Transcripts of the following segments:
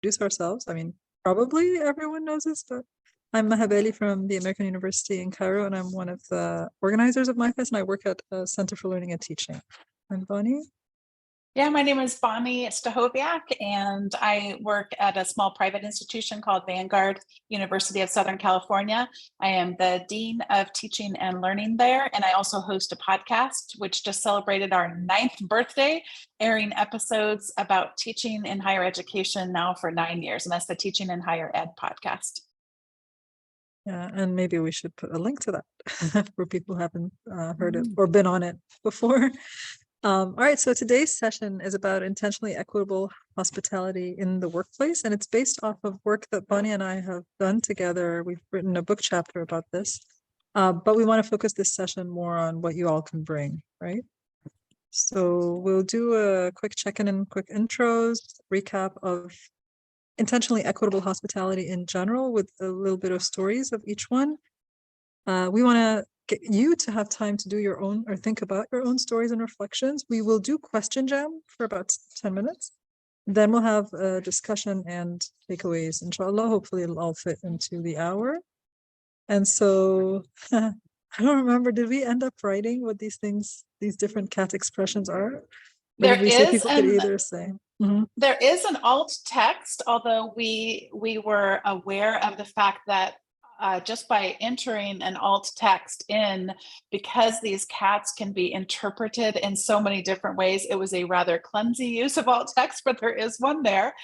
introduce ourselves. I mean, probably everyone knows this, but I'm Maha from the American University in Cairo, and I'm one of the organizers of MyFest, and I work at a Center for Learning and Teaching. I'm Bonni. Yeah, my name is Bonni Stahoviak, and I work at a small private institution called Vanguard University of Southern California. I am the Dean of Teaching and Learning there, and I also host a podcast, which just celebrated our 9th birthday, airing episodes about teaching in higher education now for 9 years, and that's the Teaching in Higher Ed podcast. Yeah, and maybe we should put a link to that for people who haven't heard it or been on it before. All right, so today's session is about intentionally equitable hospitality in the workplace, and it's based off of work that Bonni and I have done together. We've written a book chapter about this, but we want to focus this session more on what you all can bring, right? So we'll do a quick check-in and quick intros, recap of intentionally equitable hospitality in general with a little bit of stories of each one. We want to get you to have time to do your own or think about your own stories and reflections. We will do question jam for about 10 minutes. Then we'll have a discussion and takeaways, inshallah. Hopefully it'll all fit into the hour. And so I don't remember, did we end up writing what these things, these different cat expressions are? There is, people could either say. There is an alt text, although we were aware of the fact that just by entering an alt text in, because these cats can be interpreted in so many different ways, it was a rather clumsy use of alt text, but there is one there.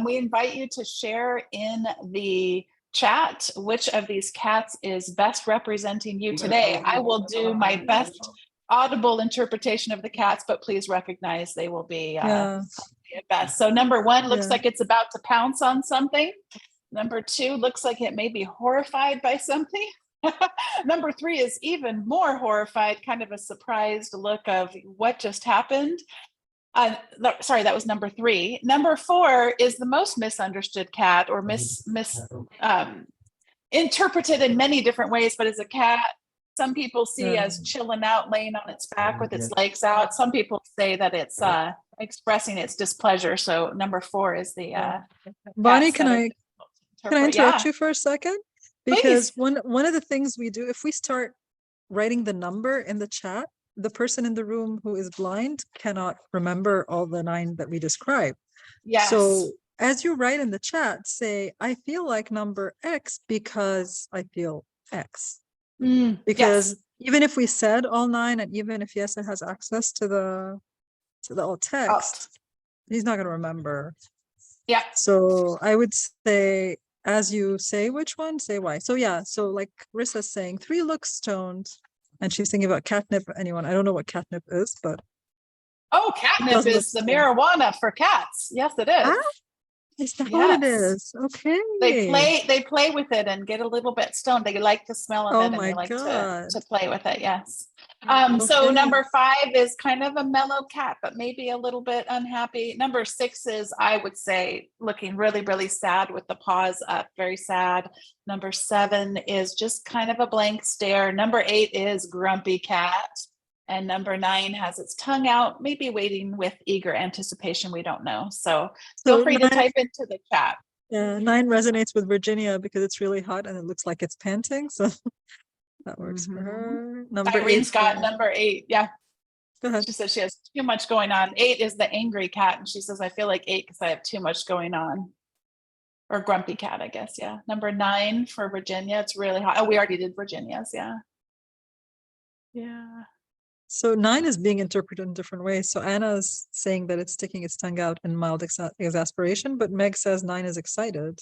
We invite you to share in the chat which of these cats is best representing you today. I will do my best audible interpretation of the cats, but please recognize they will be at best. So number 1 looks like it's about to pounce on something. Number 2 looks like it may be horrified by something. Number 3 is even more horrified, kind of a surprised look of what just happened. Sorry, that was number 3. Number 4 is the most misunderstood cat, or interpreted in many different ways, but as a cat, some people see as chilling out, laying on its back with its legs out. Some people say that it's expressing its displeasure. So number 4 is the Bonni, can I interrupt you for a second? Because one of the things we do, if we start writing the number in the chat, the person in the room who is blind cannot remember all the 9 that we described. Yes. So as you write in the chat, say, I feel like number X because I feel X. Because even if we said all 9, and even if Yasser has access to the alt text, he's not going to remember. Yeah. So I would say, as you say which one, say why. So yeah, so like Rissa's saying, 3 looks stoned, and she's thinking about catnip. Anyone? I don't know what catnip is, but catnip is the marijuana for cats. Yes, it is. Is that what it is? Okay. They play with it and get a little bit stoned. They like the smell of it, and they like to play with it. Yes. So number 5 is kind of a mellow cat, but maybe a little bit unhappy. Number 6 is, I would say, looking really, really sad with the paws up, very sad. Number 7 is just kind of a blank stare. Number 8 is grumpy cat. And number 9 has its tongue out, maybe waiting with eager anticipation. We don't know. So feel free to type into the chat. Yeah, 9 resonates with Virginia because it's really hot and it looks like it's panting. So that works for her. Irene's got number 8. Yeah. Go ahead. She says she has too much going on. 8 is the angry cat. And she says, I feel like 8 because I have too much going on. Or grumpy cat, I guess. Yeah. Number 9 for Virginia. It's really hot. Oh, we already did Virginia's. Yeah. Yeah. So 9 is being interpreted in different ways. So Anna's saying that it's sticking its tongue out in mild exasperation, but Meg says 9 is excited.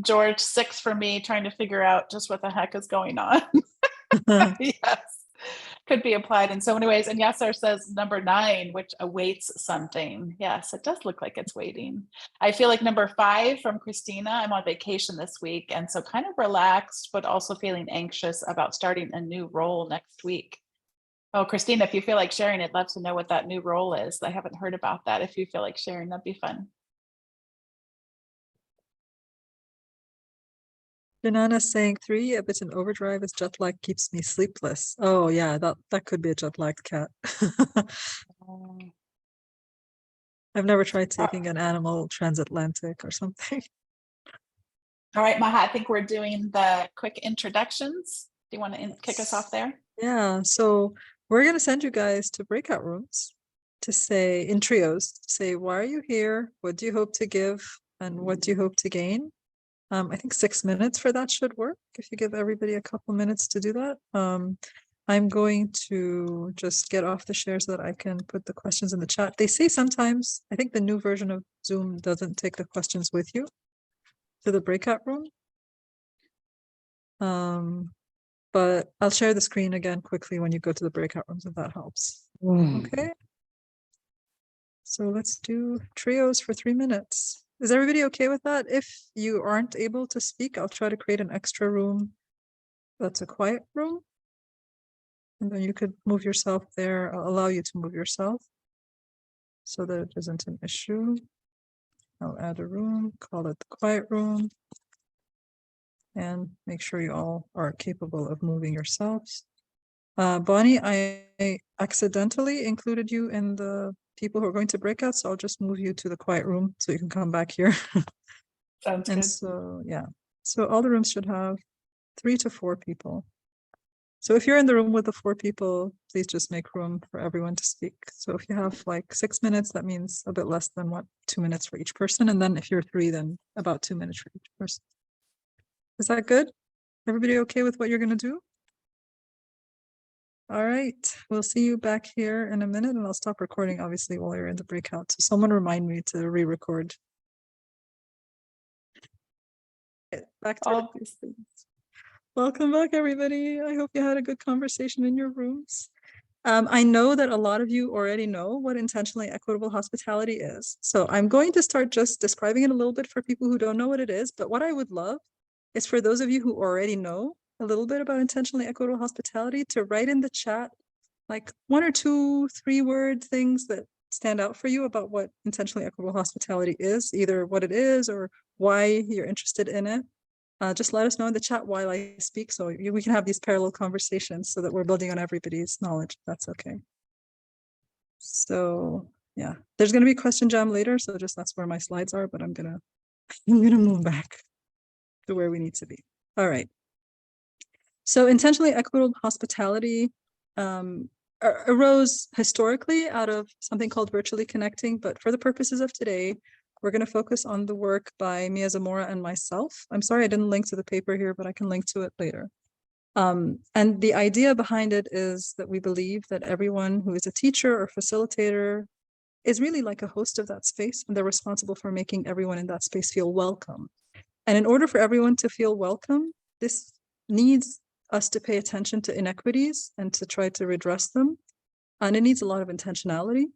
George, 6 for me, trying to figure out just what the heck is going on. Yes, could be applied in so many ways. And Yasser says number 9, which awaits something. Yes, it does look like it's waiting. I feel like number 5 from Christina, I'm on vacation this week, and so kind of relaxed, but also feeling anxious about starting a new role next week. Oh, Christina, if you feel like sharing, I'd love to know what that new role is. I haven't heard about that. If you feel like sharing, that'd be fun. Janana's saying 3, a bit in overdrive as jet lag keeps me sleepless. Oh yeah, that could be a jet lagged cat. I've never tried taking an animal transatlantic or something. All right, Maha, I think we're doing the quick introductions. Do you want to kick us off there? Yeah, so we're going to send you guys to breakout rooms to say in trios, to say, why are you here? What do you hope to give? And what do you hope to gain? I think 6 minutes for that should work if you give everybody a couple minutes to do that. I'm going to just get off the share so that I can put the questions in the chat. They say sometimes, I think the new version of Zoom doesn't take the questions with you to the breakout room. But I'll share the screen again quickly when you go to the breakout rooms, if that helps. Okay. So let's do trios for 3 minutes. Is everybody okay with that? If you aren't able to speak, I'll try to create an extra room that's a quiet room. And then you could move yourself there. I'll allow you to move yourself so that it isn't an issue. I'll add a room, call it the quiet room. And make sure you all are capable of moving yourselves. Bonnie, I accidentally included you in the people who are going to breakout, so I'll just move you to the quiet room so you can come back here. Sounds And good. so, yeah. So all the rooms should have 3 to 4 people. So if you're in the room with the 4 people, please just make room for everyone to speak. So if you have like 6 minutes, that means a bit less than 2 minutes for each person. And then if you're 3, then about 2 minutes for each person. Is that good? Everybody okay with what you're going to do? All right, we'll see you back here in a minute, and I'll stop recording obviously while you're in the breakout. So someone remind me to re-record. Back to All these things. Welcome back, everybody. I hope you had a good conversation in your rooms. I know that a lot of you already know what intentionally equitable hospitality is. So I'm going to start just describing it a little bit for people who don't know what it is. But what I would love is for those of you who already know a little bit about intentionally equitable hospitality to write in the chat like 1 or 2, 3 word things that stand out for you about what intentionally equitable hospitality is, either what it is or why you're interested in it. Just let us know in the chat while I speak so we can have these parallel conversations so that we're building on everybody's knowledge. That's okay. So yeah, there's going to be question jam later. So just that's where my slides are, but I'm going to move back to where we need to be. All right. So intentionally equitable hospitality arose historically out of something called virtually connecting, but for the purposes of today, we're going to focus on the work by Mia Zamora and myself. I'm sorry I didn't link to the paper here, but I can link to it later. And the idea behind it is that we believe that everyone who is a teacher or facilitator is really like a host of that space, and they're responsible for making everyone in that space feel welcome. And in order for everyone to feel welcome, this needs us to pay attention to inequities and to try to redress them. And it needs a lot of intentionality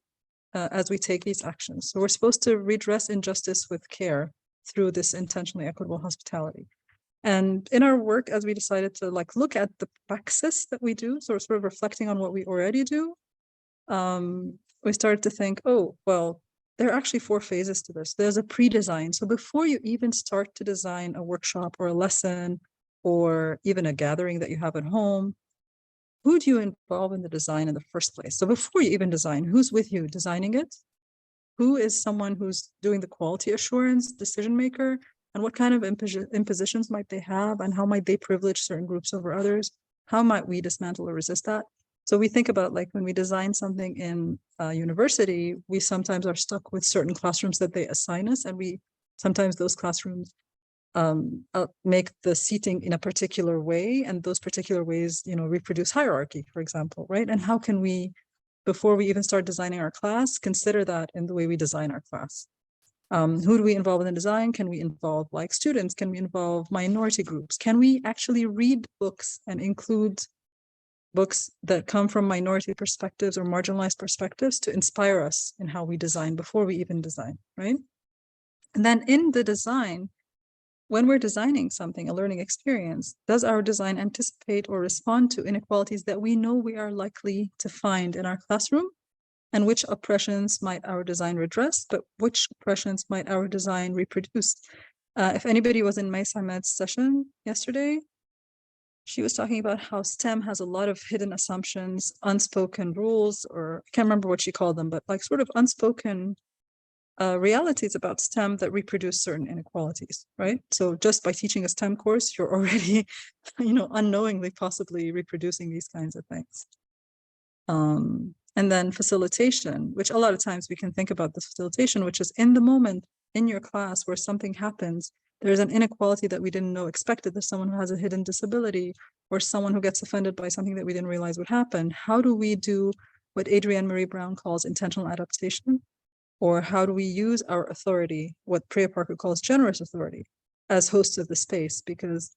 as we take these actions. So we're supposed to redress injustice with care through this intentionally equitable hospitality. And in our work, as we decided to like look at the praxis that we do, so we're sort of reflecting on what we already do, we started to think, oh, well, there are actually 4 phases to this. There's a pre-design. So before you even start to design a workshop or a lesson or even a gathering that you have at home, who do you involve in the design in the first place? So before you even design, who's with you designing it? Who is someone who's doing the quality assurance, decision maker, and what kind of impositions might they have, and how might they privilege certain groups over others? How might we dismantle or resist that? So we think about like when we design something in a university, we sometimes are stuck with certain classrooms that they assign us, and we sometimes those classrooms make the seating in a particular way, and those particular ways, reproduce hierarchy, for example, right? And how can we, before we even start designing our class, consider that in the way we design our class? Who do we involve in the design? Can we involve like students? Can we involve minority groups? Can we actually read books and include books that come from minority perspectives or marginalized perspectives to inspire us in how we design before we even design, right? And then in the design, when we're designing something, a learning experience, does our design anticipate or respond to inequalities that we know we are likely to find in our classroom? And which oppressions might our design redress, but which oppressions might our design reproduce? If anybody was in May Ahmed's session yesterday, she was talking about how STEM has a lot of hidden assumptions, unspoken rules, or I can't remember what she called them, but like sort of unspoken realities about STEM that reproduce certain inequalities, right? So just by teaching a STEM course, you're already, unknowingly possibly reproducing these kinds of things. And then facilitation, which a lot of times we can think about this facilitation, which is in the moment in your class where something happens, there's an inequality that we didn't know expected. There's someone who has a hidden disability or someone who gets offended by something that we didn't realize would happen. How do we do what Adrienne Marie Brown calls intentional adaptation? Or how do we use our authority, what Priya Parker calls generous authority, as hosts of the space? Because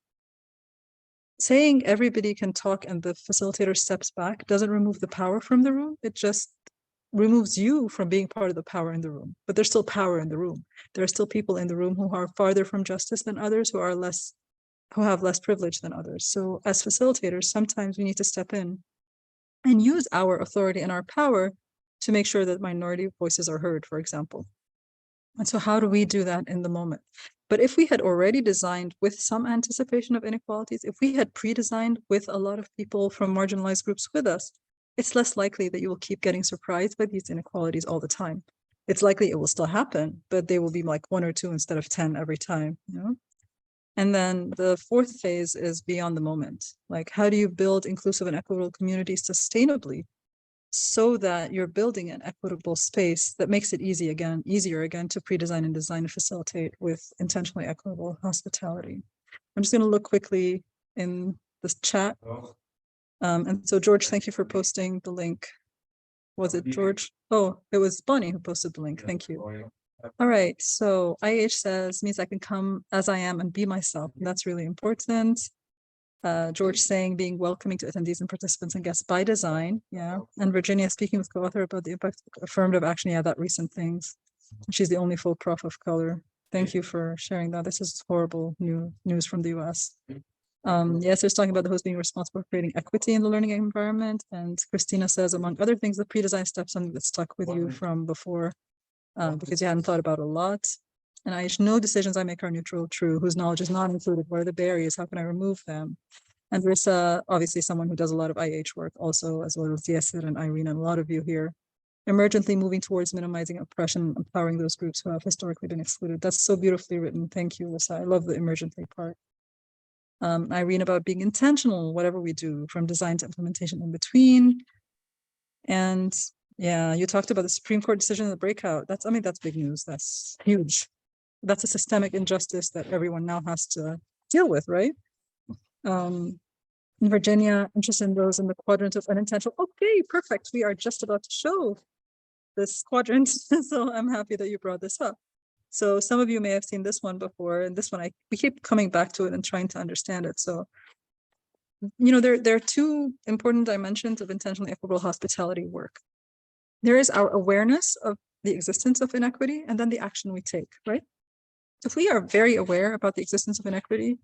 saying everybody can talk and the facilitator steps back doesn't remove the power from the room. It just removes you from being part of the power in the room. But there's still power in the room. There are still people in the room who are farther from justice than others, who have less privilege than others. So as facilitators, sometimes we need to step in and use our authority and our power to make sure that minority voices are heard, for example. And so how do we do that in the moment? But if we had already designed with some anticipation of inequalities, if we had pre-designed with a lot of people from marginalized groups with us, it's less likely that you will keep getting surprised by these inequalities all the time. It's likely it will still happen, but they will be like 1 or 2 instead of 10 every time, And then the fourth phase is beyond the moment. Like, how do you build inclusive and equitable communities sustainably so that you're building an equitable space that makes it easier again to pre-design and design and facilitate with intentionally equitable hospitality. I'm just going to look quickly in this chat. And so George, thank you for posting the link. Was it George? Oh, it was Bonnie who posted the link. Thank you. All right. So IH says means I can come as I am and be myself. And that's really important. George saying being welcoming to attendees and participants and guests by design. Yeah. And Virginia speaking with co-author about the impact of affirmative action. Yeah, that recent things. She's the only full prof of color. Thank you for sharing that. This is horrible news from the US. Yes, there's talking about the host being responsible for creating equity in the learning environment. And Christina says, among other things, the pre-design step, something that stuck with you from before because you hadn't thought about a lot. And I no decisions I make are neutral, true, whose knowledge is not included. What are the barriers? How can I remove them? And Rissa, obviously someone who does a lot of IH work also, as well as Yasser and Irene and a lot of you here. Emergently moving towards minimizing oppression, empowering those groups who have historically been excluded. That's so beautifully written. Thank you, Rissa. I love the emergently part. Irene about being intentional, whatever we do, from design to implementation in between. And yeah, you talked about the Supreme Court decision in the breakout. That's big news. That's huge. That's a systemic injustice that everyone now has to deal with, right? Virginia, interested in those in the quadrant of unintentional. Okay, perfect. We are just about to show this quadrant. So I'm happy that you brought this up. So some of you may have seen this one before, and this one we keep coming back to it and trying to understand it. So, there are 2 important dimensions of intentionally equitable hospitality work. There is our awareness of the existence of inequity, and then the action we take, right? If we are very aware about the existence of inequity,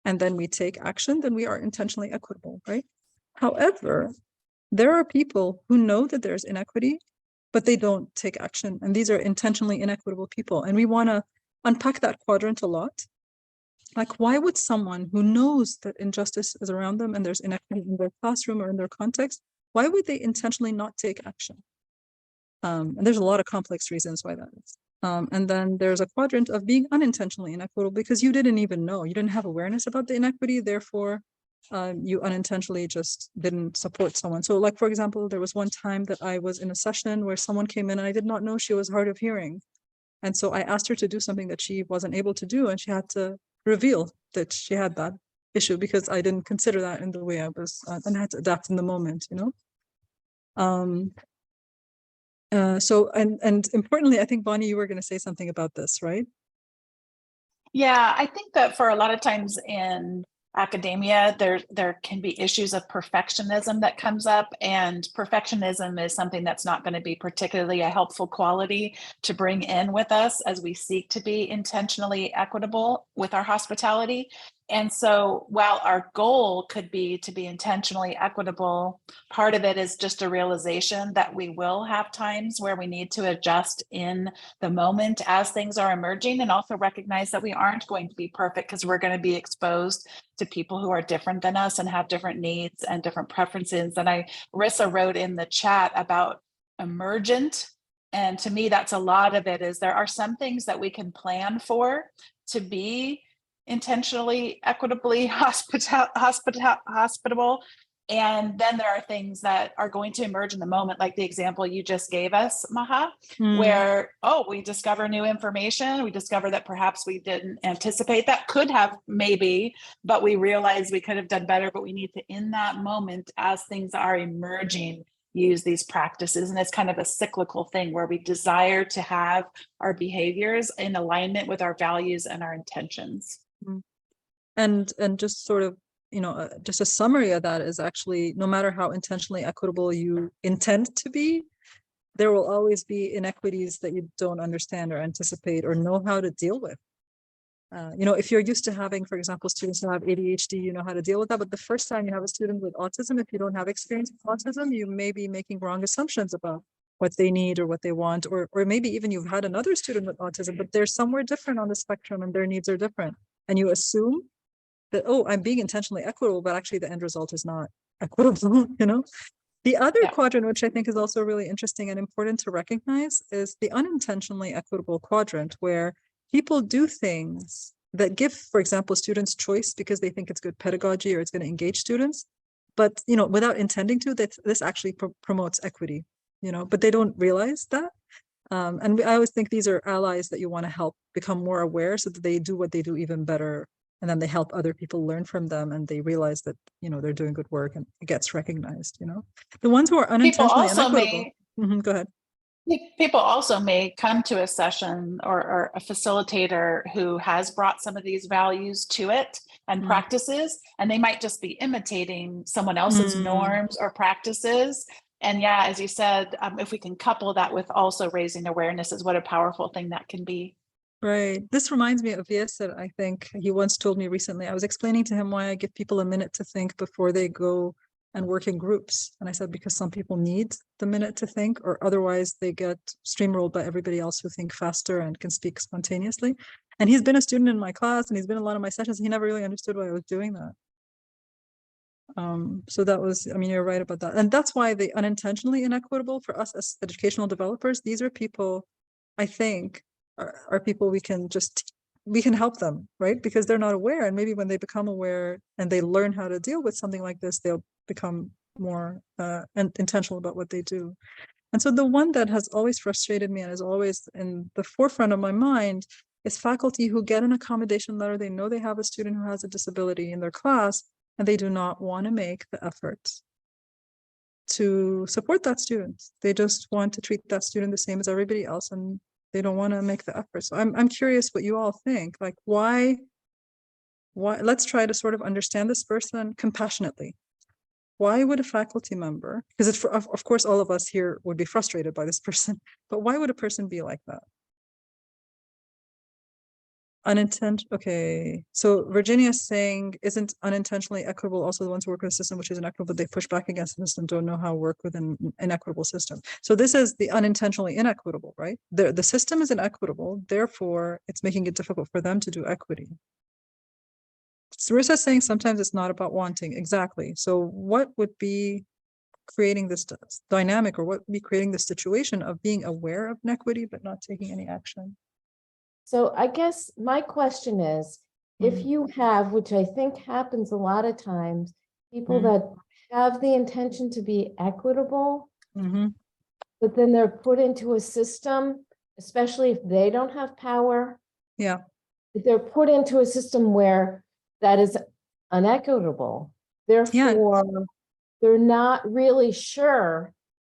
and then we take action, then we are intentionally equitable, right? However, there are people who know that there's inequity, but they don't take action. And these are intentionally inequitable people. And we want to unpack that quadrant a lot. Like, why would someone who knows that injustice is around them and there's inequity in their classroom or in their context, why would they intentionally not take action? And there's a lot of complex reasons why that is. And then there's a quadrant of being unintentionally inequitable because you didn't even know, you didn't have awareness about the inequity, therefore you unintentionally just didn't support someone. So like, for example, there was one time that I was in a session where someone came in and I did not know she was hard of hearing. And so I asked her to do something that she wasn't able to do, and she had to reveal that she had that issue because I didn't consider that in the way I was, and I had to adapt in the moment, So, and importantly, I think, Bonnie, you were going to say something about this, right? Yeah, I think that for a lot of times in academia, there can be issues of perfectionism that comes up, and perfectionism is something that's not going to be particularly a helpful quality to bring in with us as we seek to be intentionally equitable with our hospitality. And so while our goal could be to be intentionally equitable, part of it is just a realization that we will have times where we need to adjust in the moment as things are emerging, and also recognize that we aren't going to be perfect because we're going to be exposed to people who are different than us and have different needs and different preferences. And Rissa wrote in the chat about emergent And to me, that's a lot of it. Is there are some things that we can plan for to be intentionally, equitably hospitable. And then there are things that are going to emerge in the moment, like the example you just gave us, Maha, where, we discover new information. We discover that perhaps we didn't anticipate that, could have maybe, but we realize we could have done better, but we need to, in that moment, as things are emerging, use these practices. And it's kind of a cyclical thing where we desire to have our behaviors in alignment with our values and our intentions. And just sort of, just a summary of that is actually, no matter how intentionally equitable you intend to be, there will always be inequities that you don't understand or anticipate or know how to deal with. If you're used to having, for example, students who have ADHD, you know how to deal with that. But the first time you have a student with autism, if you don't have experience with autism, you may be making wrong assumptions about what they need or what they want, or maybe even you've had another student with autism, but they're somewhere different on the spectrum and their needs are different. And you assume that, I'm being intentionally equitable, but actually the end result is not equitable, The other quadrant, which I think is also really interesting and important to recognize, is the unintentionally equitable quadrant, where people do things that give, for example, students choice because they think it's good pedagogy or it's going to engage students, but, without intending to, that this actually promotes equity, but they don't realize that. And I always think these are allies that you want to help become more aware so that they do what they do even better. And then they help other people learn from them and they realize that, they're doing good work and it gets recognized, The ones who are unintentionally inequitable. Go ahead. People also may come to a session or a facilitator who has brought some of these values to it and practices, and they might just be imitating someone else's norms or practices. And as you said, if we can couple that with also raising awareness, is what a powerful thing that can be. Right. This reminds me of Viesel. I think he once told me recently, I was explaining to him why I give people a minute to think before they go and work in groups. And I said, because some people need the minute to think, or otherwise they get steamrolled by everybody else who think faster and can speak spontaneously. And he's been a student in my class and he's been in a lot of my sessions. He never really understood why I was doing that. So that was, you're right about that. And that's why the unintentionally inequitable for us as educational developers, these are people, I think, are people we can help them, right? Because they're not aware. And maybe when they become aware and they learn how to deal with something like this, they'll become more intentional about what they do. And so the one that has always frustrated me and is always in the forefront of my mind is faculty who get an accommodation letter. They know they have a student who has a disability in their class, and they do not want to make the effort to support that student. They just want to treat that student the same as everybody else, and they don't want to make the effort. So I'm curious what you all think. Like, why? Let's try to sort of understand this person compassionately. Why would a faculty member, because it's of course all of us here would be frustrated by this person, but why would a person be like that? Okay, so Virginia is saying, isn't unintentionally equitable also the ones who work in a system which is inequitable, but they push back against the system, don't know how to work within an inequitable system. So this is the unintentionally inequitable, right? The system is inequitable, therefore it's making it difficult for them to do equity. Sarissa is saying sometimes it's not about wanting. Exactly. So what would be creating this dynamic, or what would be creating the situation of being aware of inequity but not taking any action? So I guess my question is, if you have, which I think happens a lot of times, people that have the intention to be equitable, but then they're put into a system, especially if they don't have power. Yeah. If they're put into a system where that is unequitable, therefore they're not really sure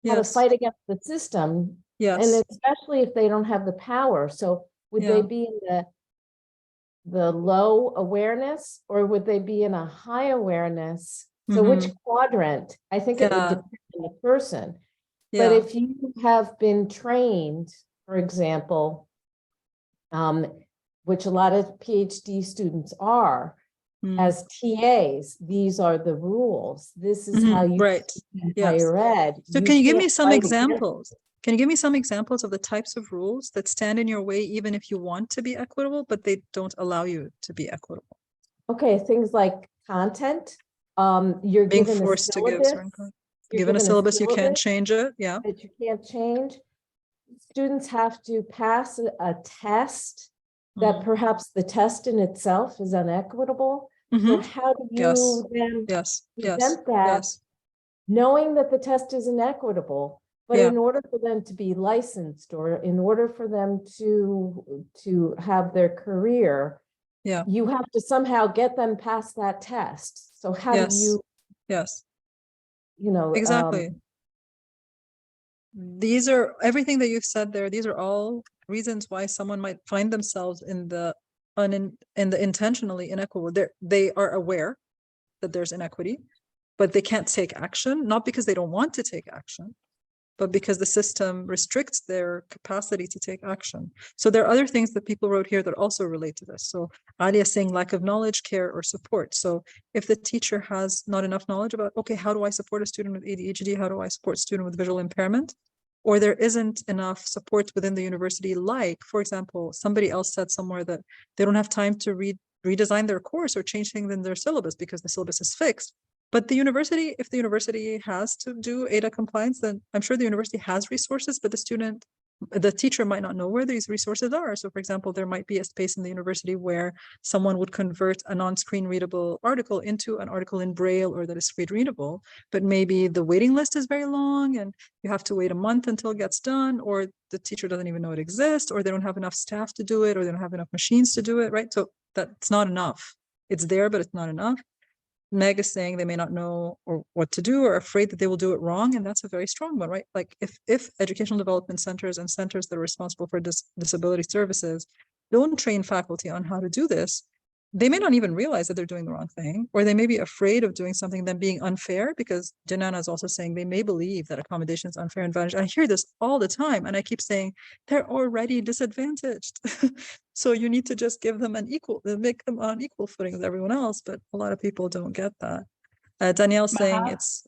how to fight against the system. Yes. And especially if they don't have the power. So would they be in the low awareness, or would they be in a high awareness? So which quadrant? I think it would depend on the person. But if you have been trained, for example, which a lot of PhD students are, as TAs, these are the rules. This is how you higher ed. So can you give me some examples? Can you give me some examples of the types of rules that stand in your way, even if you want to be equitable, but they don't allow you to be equitable? Okay, things like content. You're being given forced a syllabus. to give given a syllabus, you can't change it. Yeah. That you can't change. students have to pass a test that perhaps the test in itself is inequitable. So how do you then present that, knowing that the test is inequitable, but in order for them to be licensed, or in order for them to have their career, you have to somehow get them past that test. So how do you, you know, exactly. These are everything that you've said there. These are all reasons why someone might find themselves in the intentionally inequitable. They are aware that there's inequity, but they can't take action, not because they don't want to take action, but because the system restricts their capacity to take action. So there are other things that people wrote here that also relate to this. So Alia is saying lack of knowledge, care, or support. So if the teacher has not enough knowledge about, okay, how do I support a student with ADHD? How do I support a student with visual impairment? Or there isn't enough support within the university, like, for example, somebody else said somewhere that they don't have time to redesign their course or change things in their syllabus because the syllabus is fixed. But the university, if the university has to do ADA compliance, then I'm sure the university has resources, but the teacher might not know where these resources are. So for example, there might be a space in the university where someone would convert a non-screen readable article into an article in Braille or that is screen readable, but maybe the waiting list is very long and you have to wait a month until it gets done, or the teacher doesn't even know it exists, or they don't have enough staff to do it, or they don't have enough machines to do it, right? So that's not enough. It's there, but it's not enough. Meg is saying they may not know or what to do, or afraid that they will do it wrong, and that's a very strong one, right? Like if educational development centers and centers that are responsible for disability services don't train faculty on how to do this, they may not even realize that they're doing the wrong thing, or they may be afraid of doing something then being unfair, because Janana is also saying they may believe that accommodation is unfair advantage. I hear this all the time, and I keep saying they're already disadvantaged. So you need to just give them make them on equal footing with everyone else, but a lot of people don't get that. Danielle's saying it's,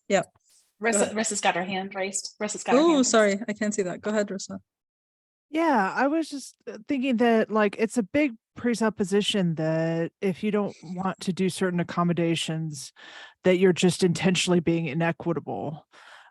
Rissa's got her hand raised. Rissa's got her hand Oh, raised. sorry, I can't see that. Go ahead, Rissa. Yeah, I was just thinking that like it's a big presupposition that if you don't want to do certain accommodations, that you're just intentionally being inequitable,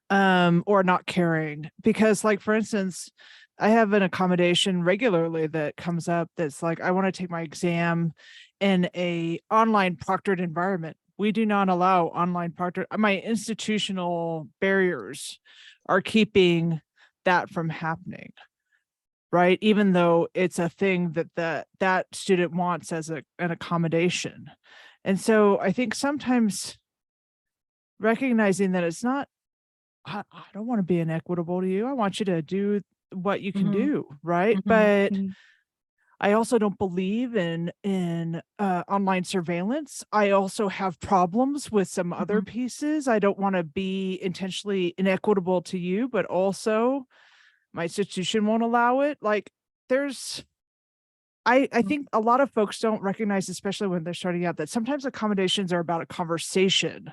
or not caring. Because like, for instance, I have an accommodation regularly that comes up that's like, I want to take my exam in a online proctored environment. We do not allow online proctored. My institutional barriers are keeping that from happening. Right, even though it's a thing that that student wants as an accommodation. And so I think sometimes recognizing that it's not, I don't want to be inequitable to you. I want you to do what you can do, right? But I also don't believe in online surveillance. I also have problems with some other pieces. I don't want to be intentionally inequitable to you, but also my institution won't allow it. Like I think a lot of folks don't recognize, especially when they're starting out, that sometimes accommodations are about a conversation.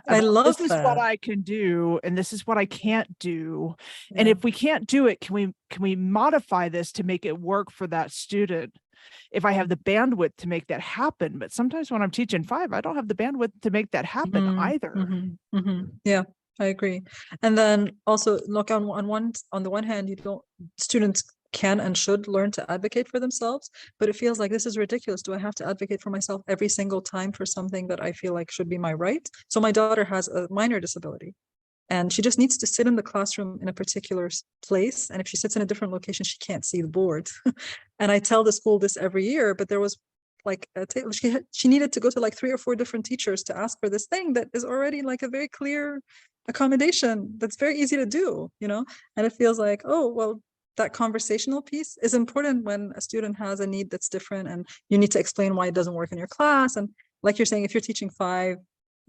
I love this is that. what I can do and this is what I can't do. And if we can't do it, can we modify this to make it work for that student? If I have the bandwidth to make that happen. But sometimes when I'm teaching 5, I don't have the bandwidth to make that happen either. Yeah, I agree. And then also look on the one hand, students can and should learn to advocate for themselves, but it feels like this is ridiculous. Do I have to advocate for myself every single time for something that I feel like should be my right? So my daughter has a minor disability, and she just needs to sit in the classroom in a particular place. And if she sits in a different location, she can't see the board. And I tell the school this every year, but there was like she needed to go to like 3 or 4 different teachers to ask for this thing that is already like a very clear accommodation that's very easy to do, and it feels like, oh, well, that conversational piece is important when a student has a need that's different and you need to explain why it doesn't work in your class. And like you're saying, if you're teaching 5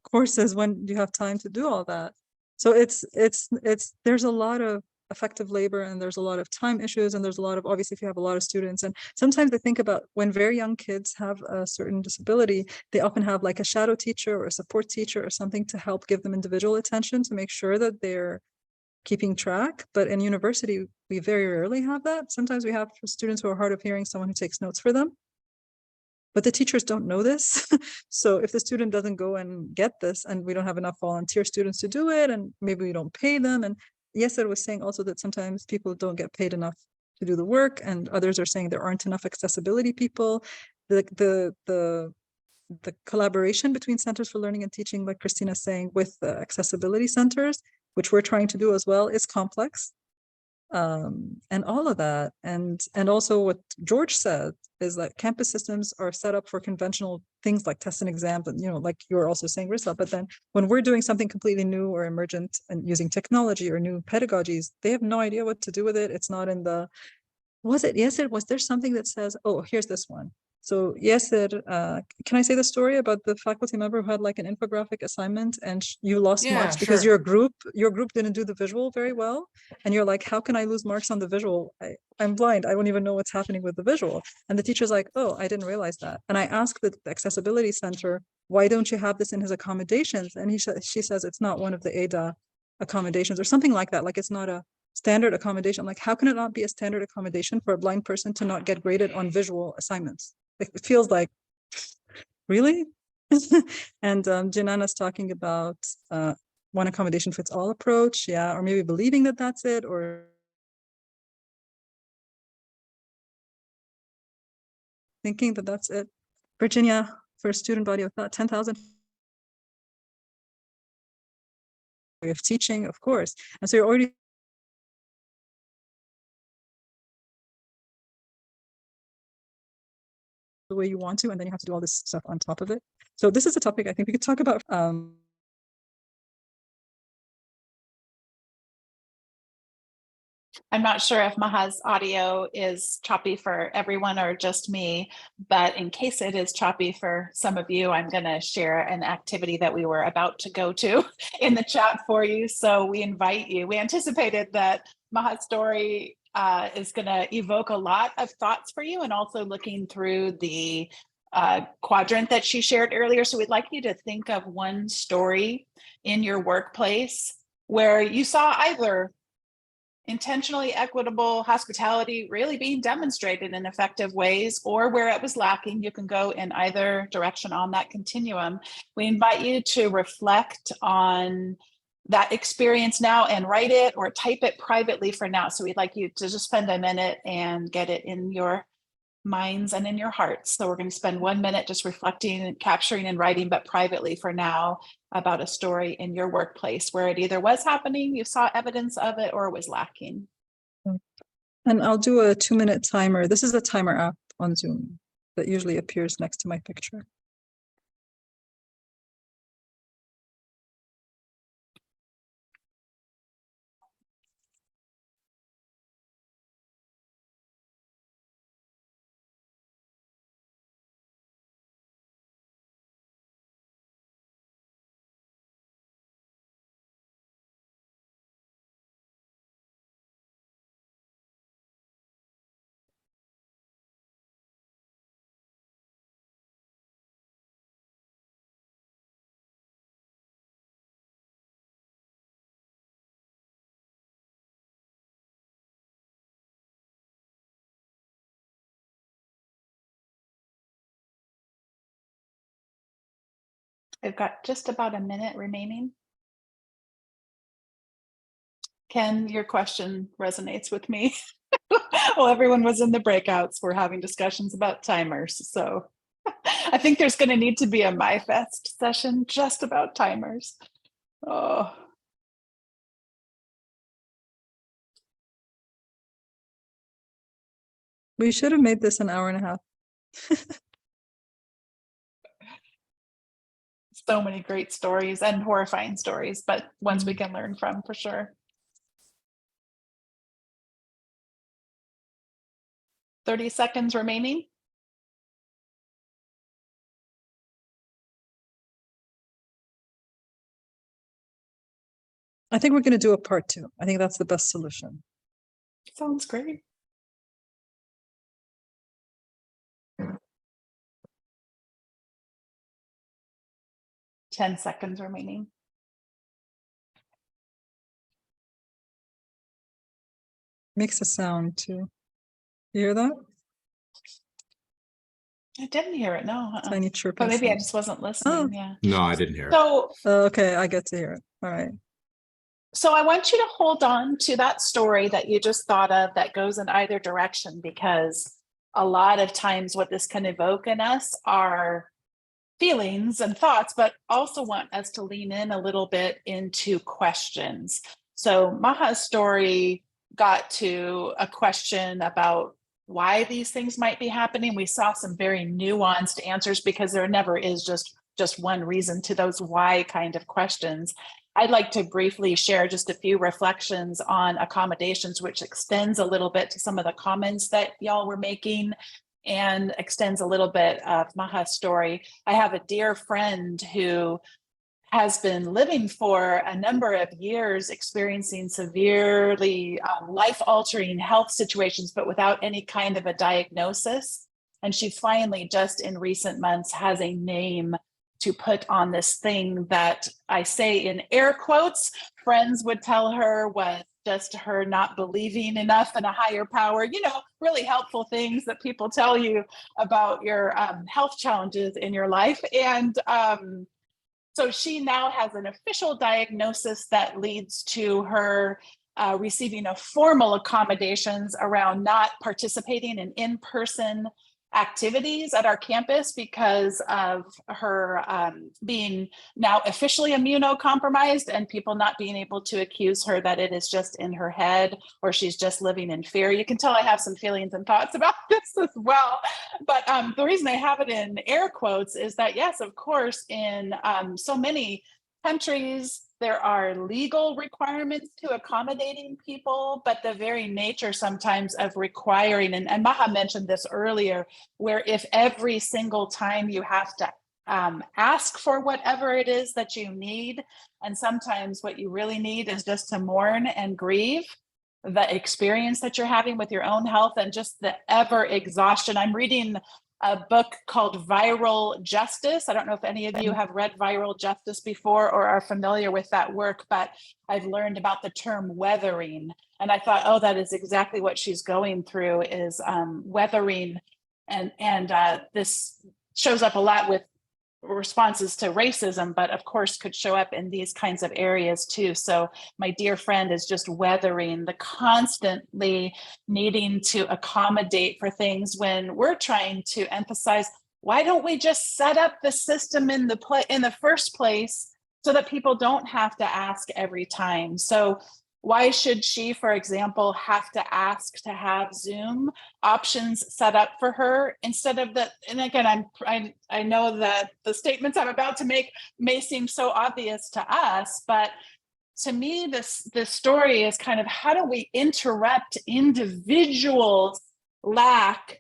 courses, when do you have time to do all that? So there's a lot of effective labor, and there's a lot of time issues, and there's a lot of, obviously, if you have a lot of students. And sometimes I think about when very young kids have a certain disability, they often have like a shadow teacher or a support teacher or something to help give them individual attention to make sure that they're keeping track. But in university, we very rarely have that. Sometimes we have for students who are hard of hearing, someone who takes notes for them. But the teachers don't know this. So if the student doesn't go and get this, and we don't have enough volunteer students to do it, and maybe we don't pay them, and Yesser was saying also that sometimes people don't get paid enough to do the work, and others are saying there aren't enough accessibility people. The collaboration between centers for learning and teaching, like Christina's saying, with the accessibility centers, which we're trying to do as well, is complex. And all of that, and also what George said is that campus systems are set up for conventional things like tests and exams, and like you were also saying, Rissa, but then when we're doing something completely new or emergent and using technology or new pedagogies, they have no idea what to do with it. It's not in the, was there something that says, oh, here's this one. So can I say the story about the faculty member who had like an infographic assignment and you lost marks because your group didn't do the visual very well, and you're like, how can I lose marks on the visual? I'm blind. I don't even know what's happening with the visual. And the teacher's like, oh, I didn't realize that. And I asked the accessibility center, why don't you have this in his accommodations? And she says it's not one of the ADA accommodations or something like that. Like it's not a standard accommodation. Like, how can it not be a standard accommodation for a blind person to not get graded on visual assignments? It feels like, really? And Janana's talking about one accommodation fits all approach. Yeah, or maybe believing that that's it, or thinking that that's it. Virginia, for a student body of thought, 10,000 of teaching, of course. And so you're already the way you want to, and then you have to do all this stuff on top of it. So this is a topic I think we could talk about. I'm not sure if Maha's audio is choppy for everyone or just me, but in case it is choppy for some of you, I'm going to share an activity that we were about to go to in the chat for you. So we invite you. We anticipated that Maha's story is going to evoke a lot of thoughts for you, and also looking through the quadrant that she shared earlier. So we'd like you to think of one story in your workplace where you saw either intentionally equitable hospitality really being demonstrated in effective ways, or where it was lacking. You can go in either direction on that continuum. We invite you to reflect on that experience now and write it or type it privately for now. So we'd like you to just spend a minute and get it in your minds and in your hearts. So we're going to spend 1 minute just reflecting and capturing and writing, but privately for now, about a story in your workplace where it either was happening, you saw evidence of it, or was lacking. And I'll do a 2-minute timer. This is a timer app on Zoom that usually appears next to my picture. I've got just about a minute remaining. Ken, your question resonates with me. Well, everyone was in the breakouts. We're having discussions about timers. So I think there's going to need to be a MyFest session just about timers. Oh. We should have made this an hour and a half. So many great stories and horrifying stories, but ones we can learn from for sure. 30 seconds remaining. I think we're going to do a part 2. I think that's the best solution. Sounds great. Ten seconds remaining. Makes a sound too. You hear that? I didn't hear it, no. Tiny chirping But maybe I sound. just wasn't listening. Oh. Yeah. No, I didn't hear it. So Okay, I get to hear it. All right. So I want you to hold on to that story that you just thought of that goes in either direction, because a lot of times what this can evoke in us are feelings and thoughts, but also want us to lean in a little bit into questions. So Maha's story got to a question about why these things might be happening. We saw some very nuanced answers because there never is just one reason to those why kind of questions. I'd like to briefly share just a few reflections on accommodations, which extends a little bit to some of the comments that y'all were making and extends a little bit of Maha's story. I have a dear friend who has been living for a number of years, experiencing severely life-altering health situations, but without any kind of a diagnosis. And she finally, just in recent months, has a name to put on this thing that I say in air quotes, friends would tell her was just her not believing enough in a higher power, really helpful things that people tell you about your health challenges in your life. And so she now has an official diagnosis that leads to her receiving a formal accommodations around not participating in in-person activities at our campus because of her being now officially immunocompromised and people not being able to accuse her that it is just in her head or she's just living in fear. You can tell I have some feelings and thoughts about this as well. But the reason I have it in air quotes is that, yes, of course, in so many countries, there are legal requirements to accommodating people, but the very nature sometimes of requiring, and Maha mentioned this earlier, where if every single time you have to ask for whatever it is that you need, and sometimes what you really need is just to mourn and grieve the experience that you're having with your own health and just the ever exhaustion. I'm reading a book called Viral Justice. I don't know if any of you have read Viral Justice before or are familiar with that work, but I've learned about the term weathering. And I thought, oh, that is exactly what she's going through is weathering. And this shows up a lot with responses to racism, but of course could show up in these kinds of areas too. So my dear friend is just weathering the constantly needing to accommodate for things when we're trying to emphasize, why don't we just set up the system in the first place so that people don't have to ask every time? So why should she, for example, have to ask to have Zoom options set up for her instead of the, and again, I know that the statements I'm about to make may seem so obvious to us, but to me, this story is kind of how do we interrupt individuals' lack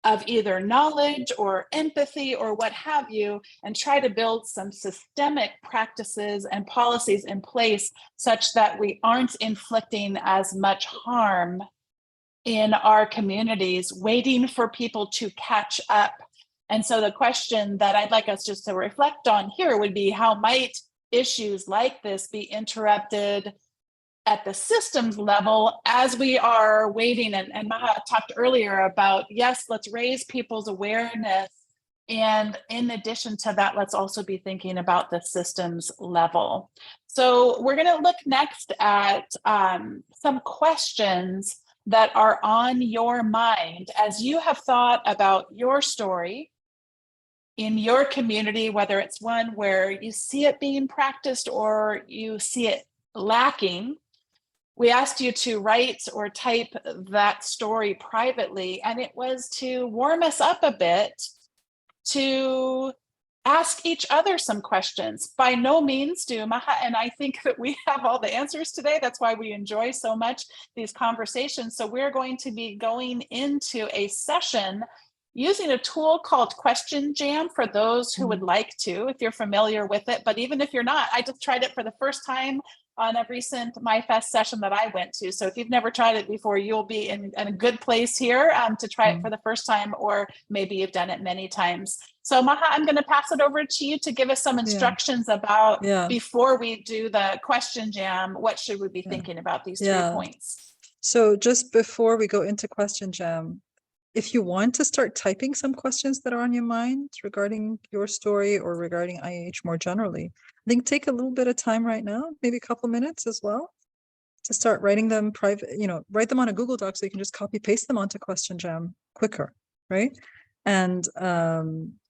of either knowledge or empathy or what have you, and try to build some systemic practices and policies in place such that we aren't inflicting as much harm in our communities, waiting for people to catch up. And so the question that I'd like us just to reflect on here would be, how might issues like this be interrupted at the systems level as we are waiting? And Maha talked earlier about, yes, let's raise people's awareness. And in addition to that, let's also be thinking about the systems level. So we're going to look next at some questions that are on your mind as you have thought about your story in your community, whether it's one where you see it being practiced or you see it lacking. We asked you to write or type that story privately, and it was to warm us up a bit, to ask each other some questions. By no means do Maha and I think that we have all the answers today. That's why we enjoy so much these conversations. So we're going to be going into a session using a tool called Question Jam for those who would like to, if you're familiar with it. But even if you're not, I just tried it for the first time on a recent MyFest session that I went to. So if you've never tried it before, you'll be in a good place here to try it for the first time, or maybe you've done it many times. So Maha, I'm going to pass it over to you to give us some instructions about, before we do the Question Jam, what should we be thinking about these 3 points? So just before we go into Question Jam, if you want to start typing some questions that are on your mind regarding your story or regarding IH more generally, I think take a little bit of time right now, maybe a couple minutes as well. to start writing them private, write them on a Google Doc so you can just copy paste them onto Question Jam quicker, right? And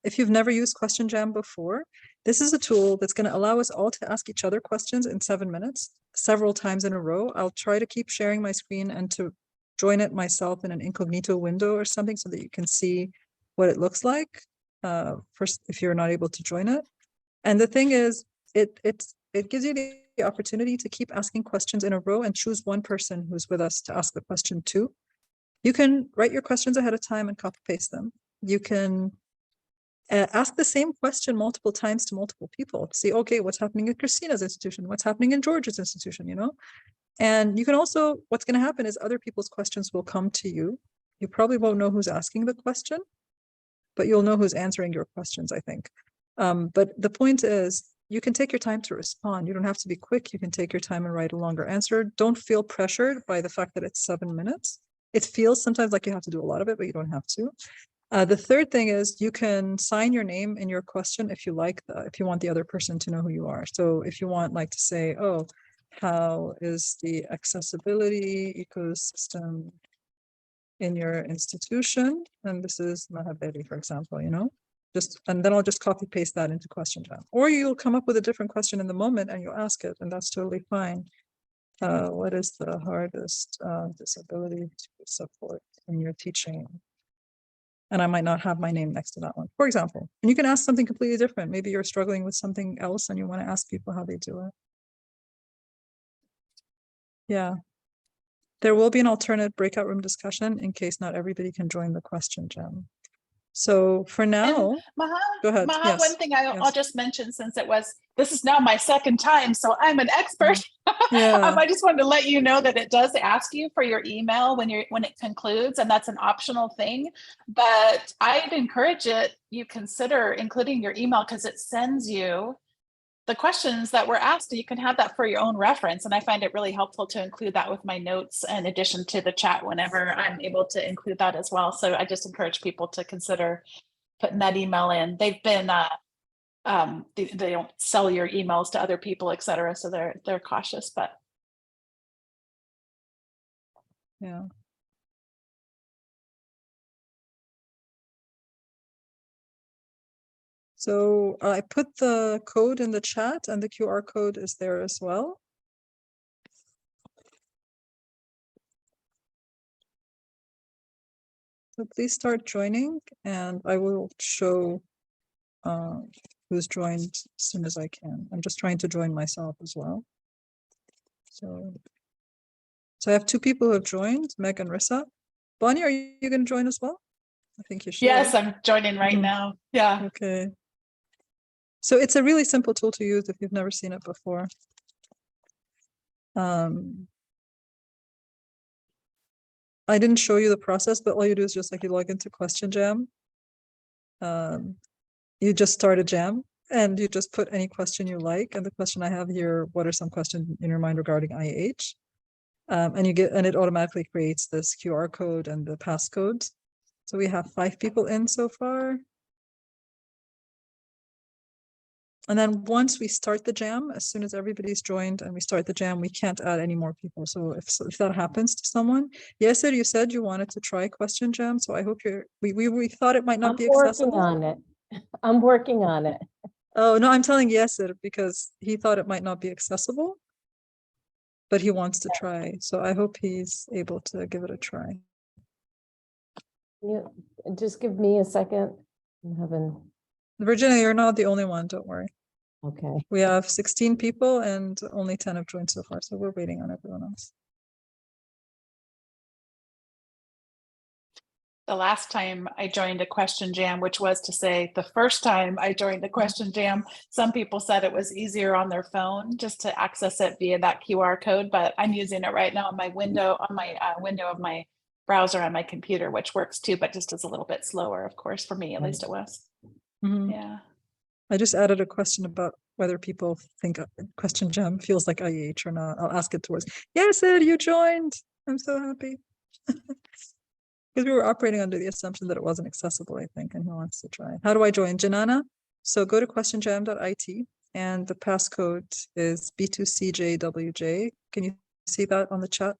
if you've never used Question Jam before, this is a tool that's going to allow us all to ask each other questions in 7 minutes, several times in a row. I'll try to keep sharing my screen and to join it myself in an incognito window or something so that you can see what it looks like first if you're not able to join it. And the thing is, it gives you the opportunity to keep asking questions in a row and choose one person who's with us to ask the question to. You can write your questions ahead of time and copy paste them. You can ask the same question multiple times to multiple people. See, okay, what's happening in Christina's institution? What's happening in George's institution, And you can also, what's going to happen is other people's questions will come to you. You probably won't know who's asking the question, but you'll know who's answering your questions, I think. But the point is, you can take your time to respond. You don't have to be quick. You can take your time and write a longer answer. Don't feel pressured by the fact that it's 7 minutes. It feels sometimes like you have to do a lot of it, but you don't have to. The third thing is you can sign your name in your question if you like, if you want the other person to know who you are. So if you want like to say, oh, how is the accessibility ecosystem in your institution? And this is Mahabedi, for example, and then I'll just copy paste that into Question Jam. Or you'll come up with a different question in the moment and you'll ask it, and that's totally fine. What is the hardest disability to support in your teaching? And I might not have my name next to that one, for example. And you can ask something completely different. Maybe you're struggling with something else and you want to ask people how they do it. Yeah. There will be an alternate breakout room discussion in case not everybody can join the Question Jam. So for now, And Maha, go ahead. Maha, one thing I'll yes. just mention, since this is now my second time, so I'm an expert. Yeah. I just wanted to let you know that it does ask you for your email when it concludes, and that's an optional thing. But I'd encourage you consider including your email, because it sends you the questions that were asked, and you can have that for your own reference. And I find it really helpful to include that with my notes in addition to the chat whenever I'm able to include that as well. So I just encourage people to consider putting that email in. They've been, they don't sell your emails to other people, et cetera. So they're cautious, but. Yeah. So I put the code in the chat and the QR code is there as well. So please start joining and I will show who's joined as soon as I can. I'm just trying to join myself as well. So I have 2 people who have joined, Meg and Rissa. Bonni, are you going to join as well? I think you should. Yes, I'm joining right now. Yeah. Okay. So it's a really simple tool to use if you've never seen it before. I didn't show you the process, but all you do is just like you log into Question Jam. You just start a jam and you just put any question you like. And the question I have here, what are some questions in your mind regarding IH? And it automatically creates this QR code and the passcode. So we have 5 people in so far. And then once we start the jam, as soon as everybody's joined and we start the jam, we can't add any more people. So if that happens to someone, yes, sir, you said you wanted to try Question Jam. So I hope we thought it might not be accessible. I'm working on it. I'm working on it. Oh, no, I'm telling yes, sir, because he thought it might not be accessible, but he wants to try. So I hope he's able to give it a try. Yeah, just give me a second. I'm having. Virginia, you're not the only one, don't worry. Okay. We have 16 people and only 10 have joined so far, so we're waiting on everyone else. The last time I joined a Question Jam, which was to say the first time I joined a Question Jam, some people said it was easier on their phone just to access it via that QR code, but I'm using it right now on my window, window of my browser on my computer, which works too, but just is a little bit slower, of course, for me, at least it was. Mm-hmm. Yeah. I just added a question about whether people think Question Jam feels like IEH or not. I'll ask it towards. Yes, Ed, you joined. I'm so happy. Because we were operating under the assumption that it wasn't accessible, I think, and he wants to try. How do I join? Janana? So go to questionjam.it and the passcode is B2CJWJ. Can you see that on the chat?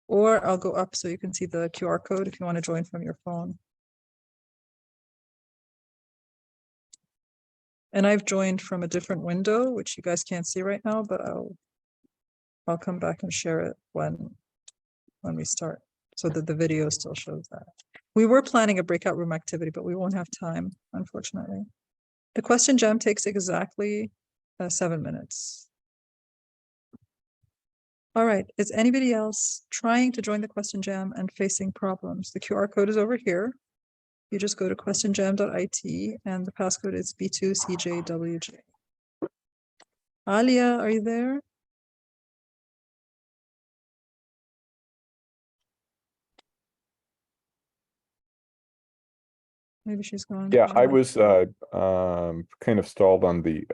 Or I'll go up so you can see the QR code if you want to join from your phone. And I've joined from a different window, which you guys can't see right now, but I'll come back and share it when we start, so that the video still shows that. We were planning a breakout room activity, but we won't have time, unfortunately. The question jam takes exactly 7 minutes. All right, is anybody else trying to join the question jam and facing problems? The QR code is over here. You just go to questionjam.it and the passcode is B2CJWJ. Alia, are you there? Maybe she's gone. Yeah, I was kind of stalled on the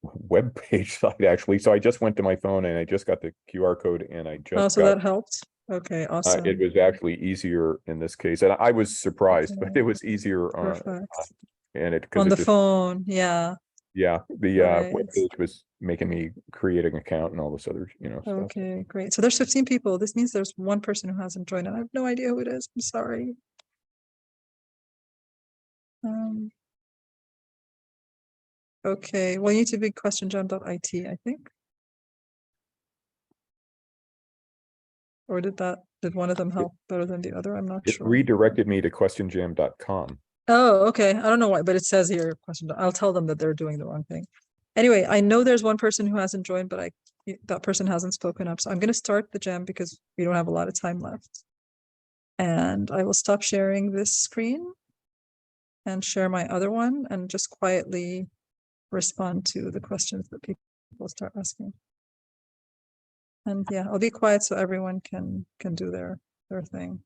web page side actually. So I just went to my phone and I just got the QR code and I just Oh, so got that helped. Okay, awesome. it was actually easier in this case. And I was surprised, but it was easier Perfect. and it On because the phone, yeah. yeah, the Right. web page was making me create an account and all this other, stuff. Okay, great. So there's 15 people. This means there's one person who hasn't joined and I have no idea who it is. I'm sorry. Okay, well, you need to be questionjam.it, I think. Or did one of them help better than the other? I'm not It sure. redirected me to questionjam.com. Oh, okay. I don't know why, but it says here question. I'll tell them that they're doing the wrong thing. Anyway, I know there's one person who hasn't joined, but that person hasn't spoken up. So I'm going to start the jam because we don't have a lot of time left. And I will stop sharing this screen and share my other one and just quietly respond to the questions that people start asking. And yeah, I'll be quiet so everyone can do their thing.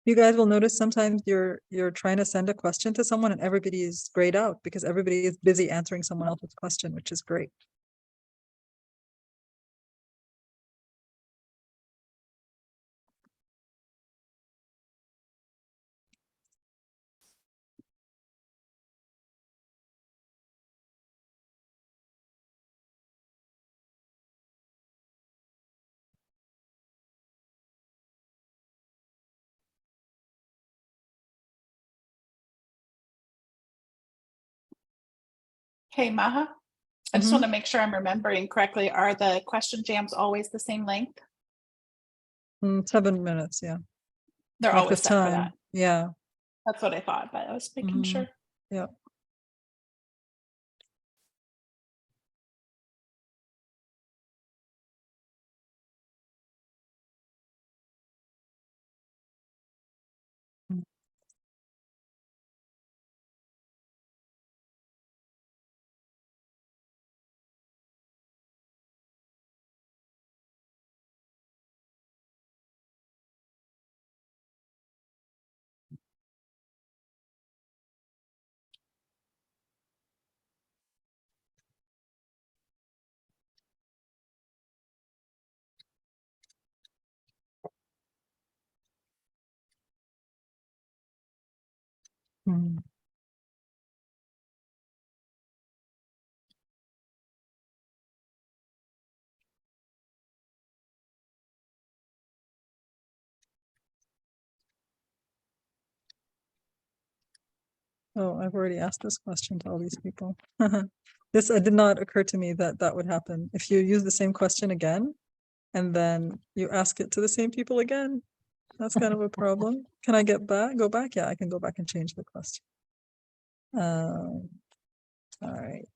You guys will notice sometimes you're trying to send a question to someone and everybody is grayed out because everybody is busy answering someone else's question, which is great. Hey, Maha, I just want to make sure I'm remembering correctly. Are the question jams always the same length? 7 minutes, yeah. They're like the always set for time. that. Yeah. That's what I thought, but I was making Mhm. sure. Yeah. Mhm. Oh, I've already asked this question to all these people. This did not occur to me that that would happen. If you use the same question again, and then you ask it to the same people again, that's kind of a problem. Can I go back? Yeah, I can go back and change the question. All right.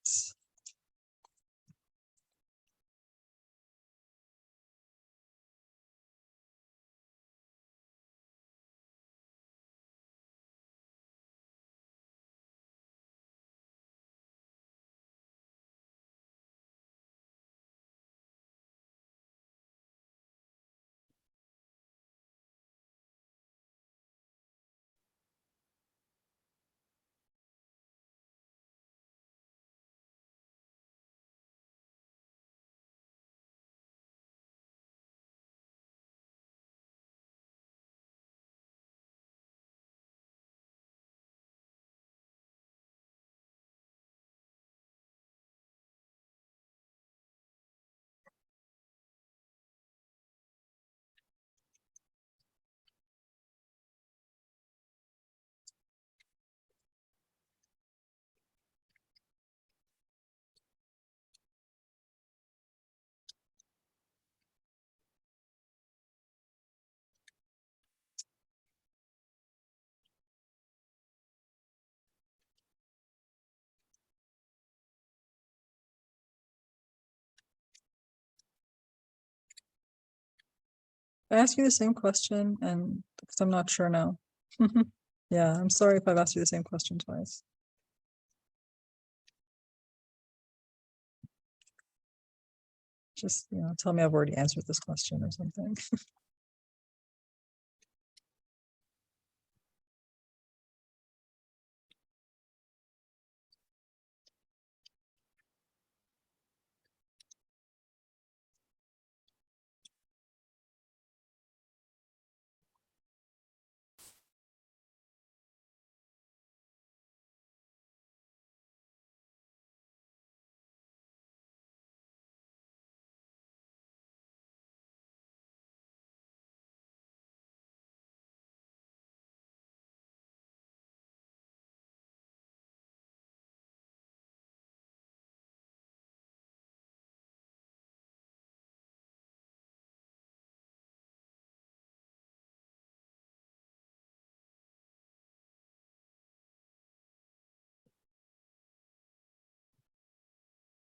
I asked you the same question, and because I'm not sure now. Yeah, I'm sorry if I've asked you the same question twice. Just, tell me I've already answered this question or something.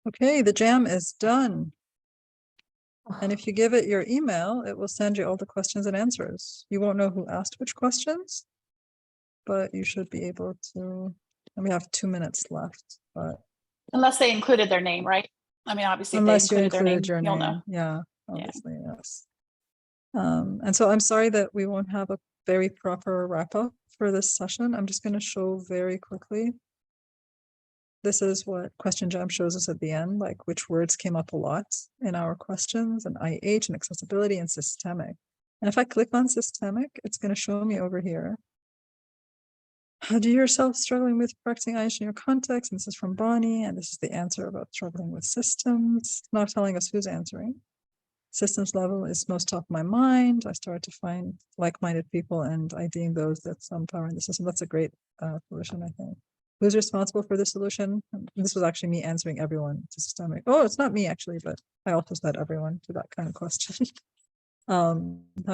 Okay, the jam is done. And if you give it your email, it will send you all the questions and answers. You won't know who asked which questions, but you should be able to. And we have 2 minutes left, but Unless they included their name, right? I mean, obviously, if they unless you included their name, included your you'll know. name, yeah, obviously, yes. And so I'm sorry that we won't have a very proper wrap up for this session. I'm just going to show very quickly. This is what Question Jam shows us at the end, like which words came up a lot in our questions, and IH and accessibility and systemic. And if I click on systemic, it's going to show me over here. How do you yourself struggling with practicing IH in your context? And this is from Bonni, and this is the answer about struggling with systems. Not telling us who's answering. Systems level is most top of my mind. I started to find like-minded people and IDing those that some power in the system. That's a great solution, I think. Who's responsible for the solution? And this was actually me answering everyone to systemic. Oh, it's not me actually, but I also said everyone to that kind of question. How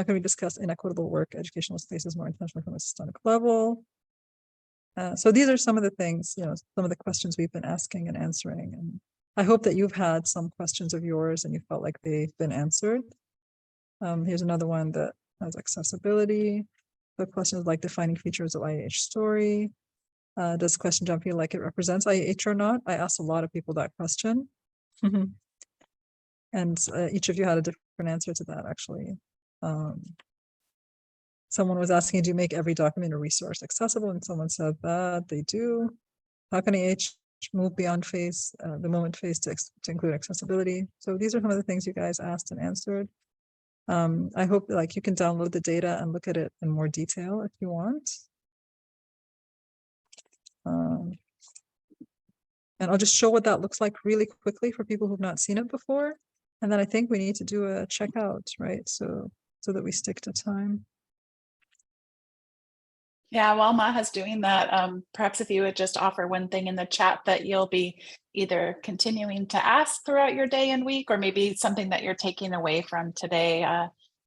can we discuss inequitable work, educational spaces more intentionally from a systemic level? So these are some of the things, you know, some of the questions we've been asking and answering. And I hope that you've had some questions of yours and you felt like they've been answered. Here's another one that has accessibility. The question is like defining features of IEH story. Does the question jump feel like it represents IEH or not? I asked a lot of people that question. And each of you had a different answer to that, actually. Someone was asking, do you make every document or resource accessible? And someone said that they do. How can IEH move beyond phase, the moment phase to include accessibility? So these are some of the things you guys asked and answered. I hope like you can download the data and look at it in more detail if you want. And I'll just show what that looks like really quickly for people who've not seen it before. And then I think we need to do a checkout, right? So that we stick to time. Yeah, while Maha's doing that, perhaps if you would just offer one thing in the chat that you'll be either continuing to ask throughout your day and week, or maybe something that you're taking away from today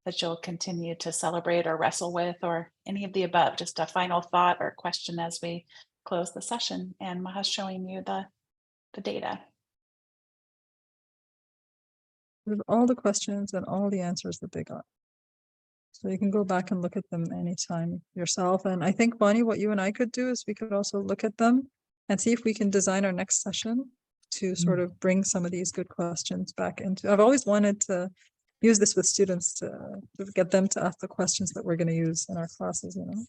that you'll continue to celebrate or wrestle with, or any of the above, just a final thought or question as we close the session. And Maha's showing you the data. With all the questions and all the answers that they got. So you can go back and look at them anytime yourself. And I think, Bonni, what you and I could do is we could also look at them and see if we can design our next session to sort of bring some of these good questions back into. I've always wanted to use this with students to get them to ask the questions that we're going to use in our classes, you know.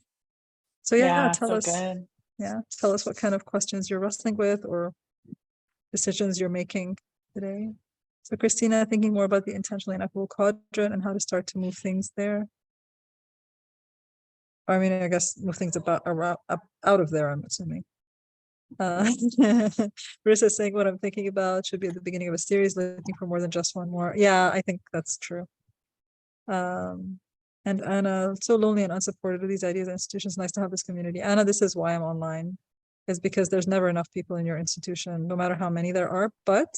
So yeah, tell us. Good. Yeah, tell us what kind of questions you're wrestling with or decisions you're making today. So Christina, thinking more about the intentionally inequitable quadrant and how to start to move things there. I mean, I guess move things out of there, I'm assuming. Marissa is saying what I'm thinking about should be at the beginning of a series, looking for more than just one more. Yeah, I think that's true. And Anna, so lonely and unsupported with these ideas and institutions. Nice to have this community. Anna, this is why I'm online, is because there's never enough people in your institution, no matter how many there are. But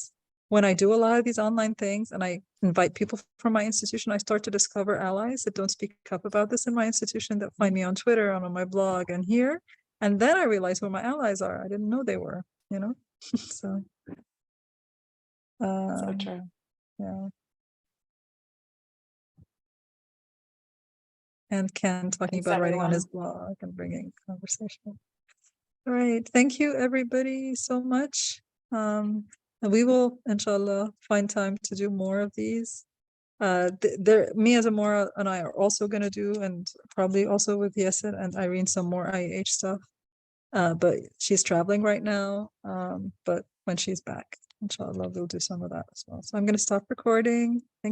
when I do a lot of these online things and I invite people from my institution, I start to discover allies that don't speak up about this in my institution, that find me on Twitter and on my blog and here. And then I realize who my allies are. I didn't know they were, you know? So True. Yeah. And Ken talking Thanks, about writing on everyone. his blog and bringing conversation. All right, thank you everybody so much. And we will, inshallah, find time to do more of these. Me as Amora and I are also going to do, and probably also with Yasser and Irene, some more IEH stuff. But she's traveling right now. But when she's back, inshallah, we'll do some of that as well. So I'm going to stop recording. Thank you.